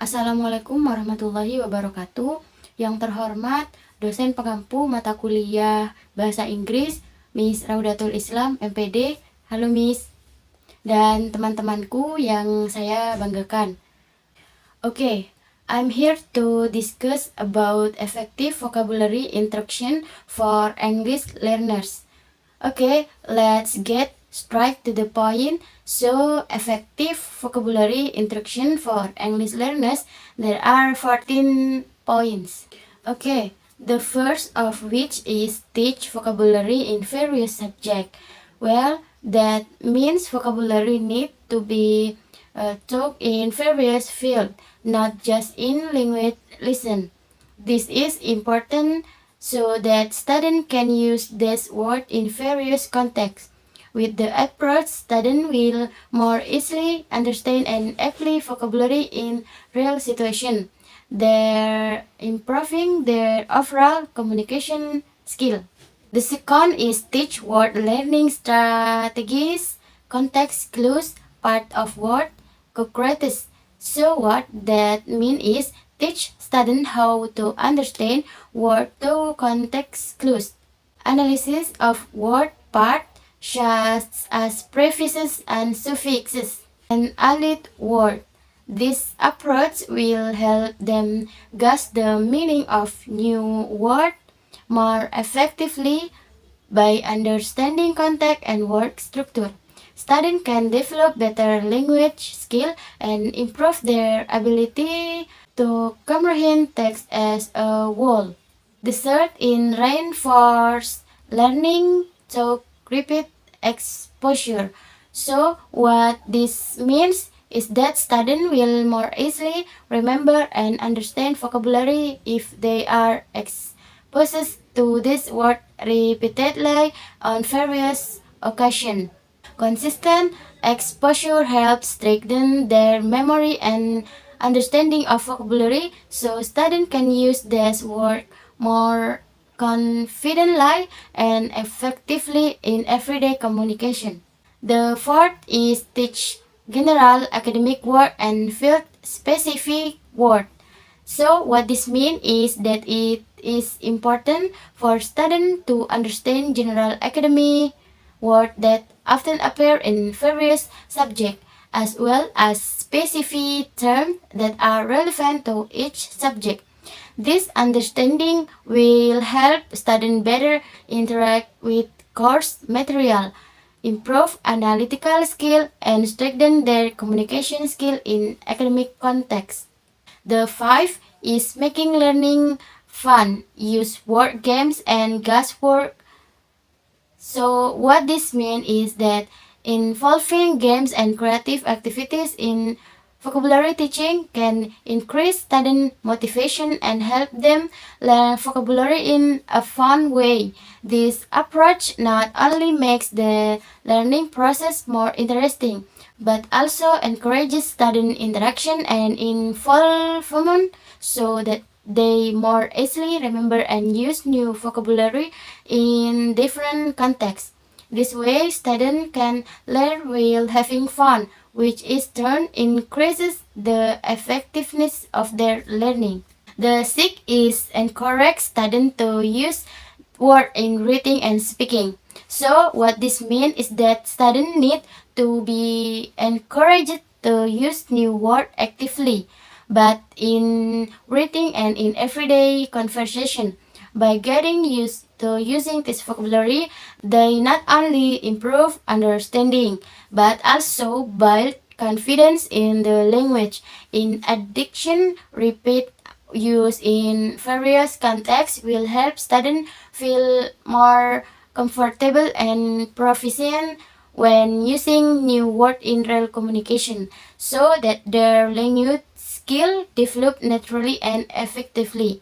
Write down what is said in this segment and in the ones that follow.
Assalamualaikum warahmatullahi wabarakatuh. Yang terhormat dosen pengampu mata kuliah Bahasa Inggris, Miss Raudhatul Islam, MPD. Halo Miss. Dan teman-temanku yang saya banggakan. Okay, I'm here to discuss about effective vocabulary instruction for English learners. Okay, let's get straight to the point. So, effective vocabulary instruction for English learners, there are 14 points. Okay, the first of which is teach vocabulary in various subjects. Well, that means vocabulary need to be taught in various fields, not just in language lesson. This is important so that students can use this word in various contexts. With the approach, students will more easily understand and apply vocabulary in real situations. They're improving their overall communication skill. The second is teach word learning strategies, context clues, part of word, concretes. So what that means is teach students how to understand word to context clues. Analysis of word part such as prefixes and suffixes, and allied word. This approach will help them grasp the meaning of new word more effectively by understanding context and word structure. Students can develop better language skill and improve their ability to comprehend text as a whole. The third in reinforce learning to repeat exposure. So what this means is that students will more easily remember and understand vocabulary if they are exposed to this word repeatedly on various occasions. Consistent exposure helps strengthen their memory and understanding of vocabulary, so students can use this word more confidently and effectively in everyday communication. The fourth is teach general academic word and field specific word. So what this means is that it is important for students to understand general academic words that often appear in various subjects, as well as specific terms that are relevant to each subject. This understanding will help students better interact with course material, improve analytical skill, and strengthen their communication skill in academic context. The fifth is making learning fun. Use word games and guesswork. So what this means is that involving games and creative activities in vocabulary teaching can increase student motivation and help them learn vocabulary in a fun way. This approach not only makes the learning process more interesting, but also encourages student interaction and involvement so that they more easily remember and use new vocabulary in different contexts. This way, students can learn while having fun, which in turn increases the effectiveness of their learning. The sixth is encourage students to use words in reading and speaking. So what this means is that students need to be encouraged to use new words actively, but in reading and in everyday conversation. By getting used to using this vocabulary, they not only improve understanding, but also build confidence in the language. In addition, repeat use in various contexts will help students feel more comfortable and proficient when using new words in real communication, so that their language skill develop naturally and effectively.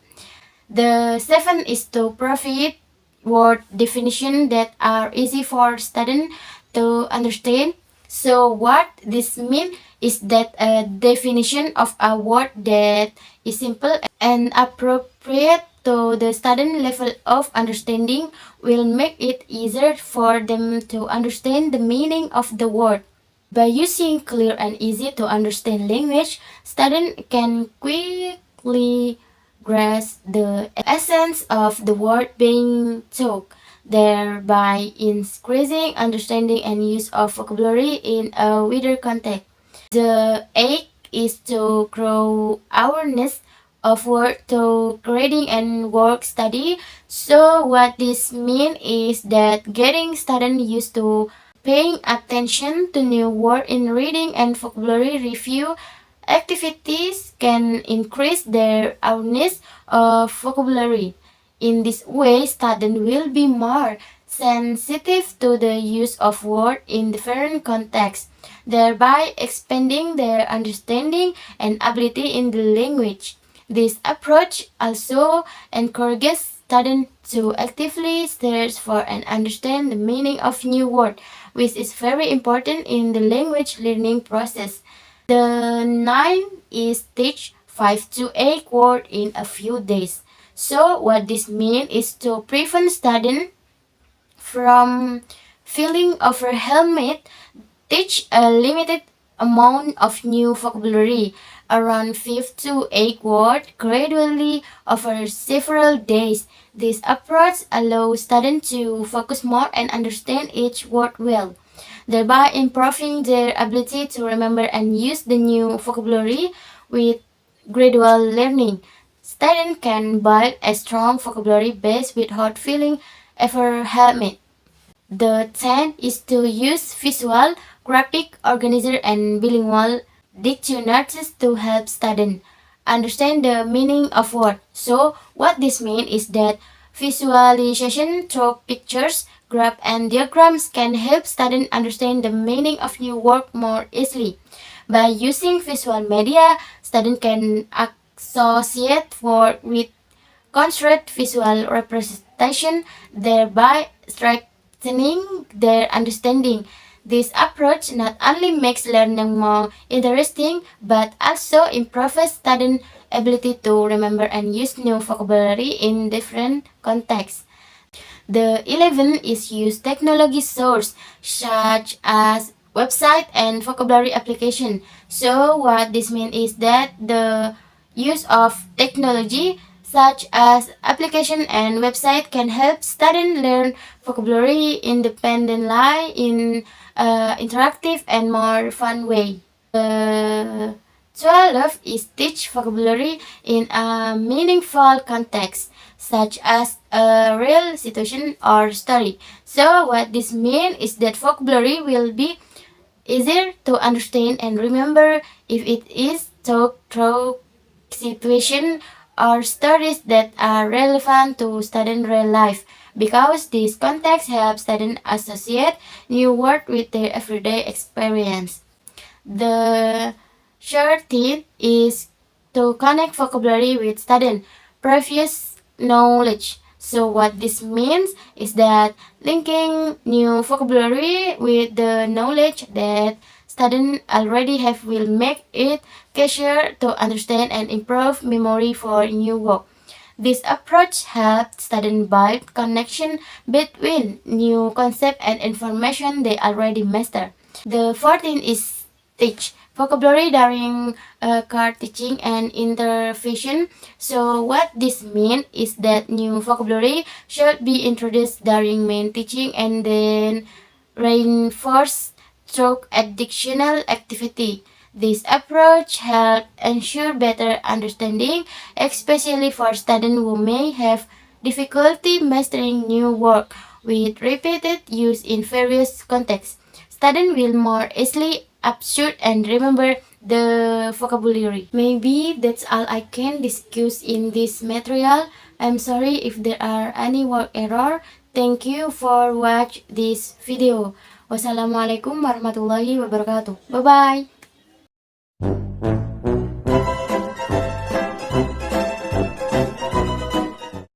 The seventh is to provide word definitions that are easy for students to understand. So what this means is that a definition of a word that is simple and appropriate to the student level of understanding will make it easier for them to understand the meaning of the word. By using clear and easy to understand language, students can quickly grasp the essence of the word being taught, thereby increasing understanding and use of vocabulary in a wider context. The aim is to grow awareness of word to reading and work study. So what this means is that getting students used to paying attention to new word in reading and vocabulary review activities can increase their awareness of vocabulary. In this way, students will be more sensitive to the use of words in different contexts, thereby expanding their understanding and ability in the language. This approach also encourages students to actively search for and understand the meaning of new words, which is very important in the language learning process. The ninth is teach 5 to 8 words in a few days. So what this means is to prevent students from feeling overwhelmed, teach a limited amount of new vocabulary, around 5 to 8 words gradually over several days. This approach allows students to focus more and understand each word well, thereby improving their ability to remember and use the new vocabulary with gradual learning. Students can build a strong vocabulary base without feeling overwhelmed. The 10th is to use visual, graphic, organizer, and bilingual dictionaries to help students understand the meaning of words. So, what this means is that visualization through pictures, graphs, and diagrams can help students understand the meaning of new words more easily. By using visual media, students can associate words with construct visual representation, thereby strengthening their understanding. This approach not only makes learning more interesting, but also improves students' ability to remember and use new vocabulary in different contexts. The 11th is use technology source such as website and vocabulary application. So what this means is that the use of technology such as application and website can help students learn vocabulary independently in interactive and more fun way. The 12th is teach vocabulary in a meaningful context, such as a real situation or story. So what this means is that vocabulary will be easier to understand and remember if it is taught through situations or stories that are relevant to student real life, because this context helps students associate new words with their everyday experience. The 13th is to connect vocabulary with student previous knowledge. So what this means is that linking new vocabulary with the knowledge that students already have will make it easier to understand and improve memory for new work. This approach helps students build connection between new concept and information they already master. The 14th is teach vocabulary during card teaching and intervention. So what this means is that new vocabulary should be introduced during main teaching and then reinforced through additional activity. This approach helps ensure better understanding, especially for students who may have difficulty mastering new words with repeated use in various contexts. Students will more easily absorb and remember the vocabulary. Maybe that's all I can discuss in this material. I'm sorry if there are any word error. Thank you for watch this video. Wassalamualaikum warahmatullahi wabarakatuh. Bye bye.